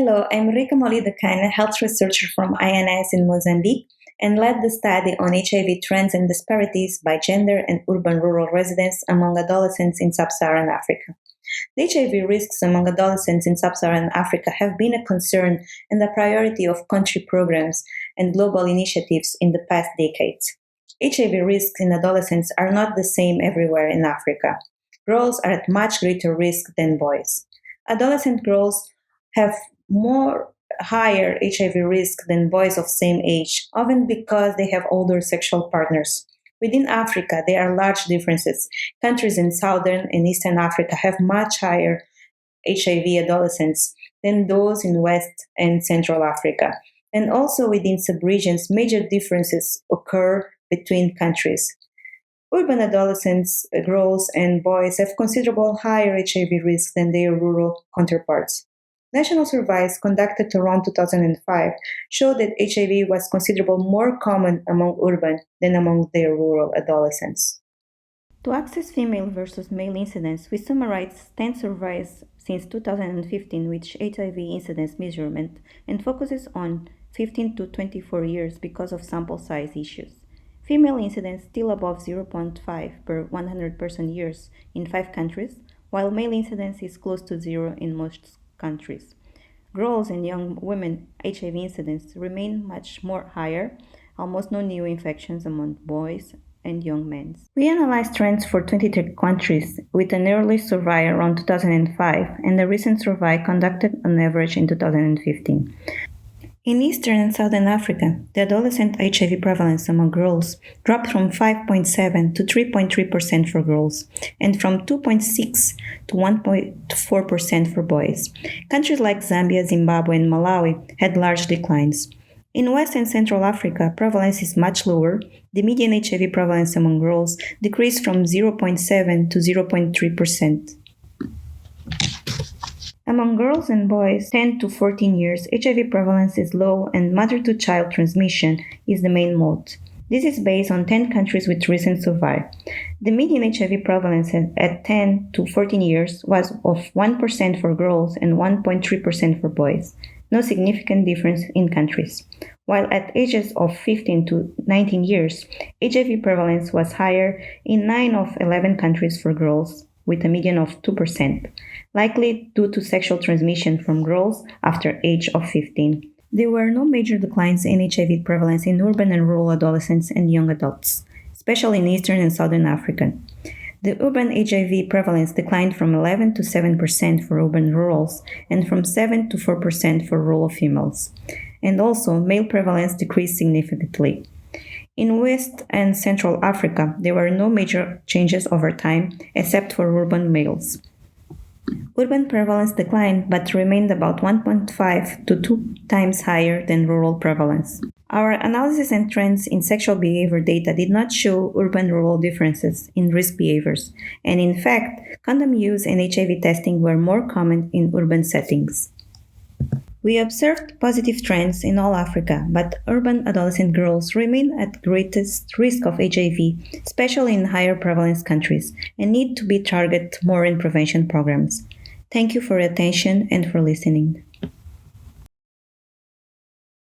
Hello, I'm Rika Molidakine, a health researcher from INS in Mozambique, and led the study on HIV trends and disparities by gender and urban-rural residents among adolescents in sub-Saharan Africa. The HIV risks among adolescents in sub-Saharan Africa have been a concern and a priority of country programs and global initiatives in the past decades. HIV risks in adolescents are not the same everywhere in Africa. Girls are at much greater risk than boys. Adolescent girls have more higher HIV risk than boys of same age, often because they have older sexual partners. Within Africa, there are large differences. Countries in southern and eastern Africa have much higher HIV adolescents than those in West and Central Africa. And also within subregions, major differences occur between countries. Urban adolescents, girls, and boys have considerable higher HIV risk than their rural counterparts. National surveys conducted around 2005 showed that HIV was considerably more common among urban than among their rural adolescents. To access female versus male incidence, we summarized 10 surveys since 2015 with HIV incidence measurement and focuses on 15 to 24 years because of sample size issues. Female incidence still above 0.5 per 100 person years in 5 countries, while male incidence is close to 0 in most countries. Girls and young women HIV incidence remain much more higher, almost no new infections among boys and young men. We analyzed trends for 23 countries with an early survey around 2005 and a recent survey conducted on average in 2015. In Eastern and Southern Africa, the adolescent HIV prevalence among girls dropped from 5.7 to 3.3% for girls, and from 2.6 to 1.4% for boys. Countries like Zambia, Zimbabwe, and Malawi had large declines. In West and Central Africa, prevalence is much lower. The median HIV prevalence among girls decreased from 0.7 to 0.3%. Among girls and boys 10 to 14 years, HIV prevalence is low and mother-to-child transmission is the main mode. This is based on 10 countries with recent survey. The median HIV prevalence at 10 to 14 years was of 1% for girls and 1.3% for boys. No significant difference in countries. While at ages of 15 to 19 years, HIV prevalence was higher in 9 of 11 countries for girls, with a median of 2%, likely due to sexual transmission from girls after age of 15. There were no major declines in HIV prevalence in urban and rural adolescents and young adults, especially in Eastern and Southern Africa. The urban HIV prevalence declined from 11 to 7% for urban rurals and from 7 to 4% for rural females. And also, male prevalence decreased significantly. In West and Central Africa, there were no major changes over time except for urban males. Urban prevalence declined but remained about 1.5 to 2 times higher than rural prevalence. Our analysis and trends in sexual behavior data did not show urban-rural differences in risk behaviors, and in fact, condom use and HIV testing were more common in urban settings. We observed positive trends in all Africa, but urban adolescent girls remain at greatest risk of HIV, especially in higher prevalence countries, and need to be targeted more in prevention programs. Thank you for your attention and for listening.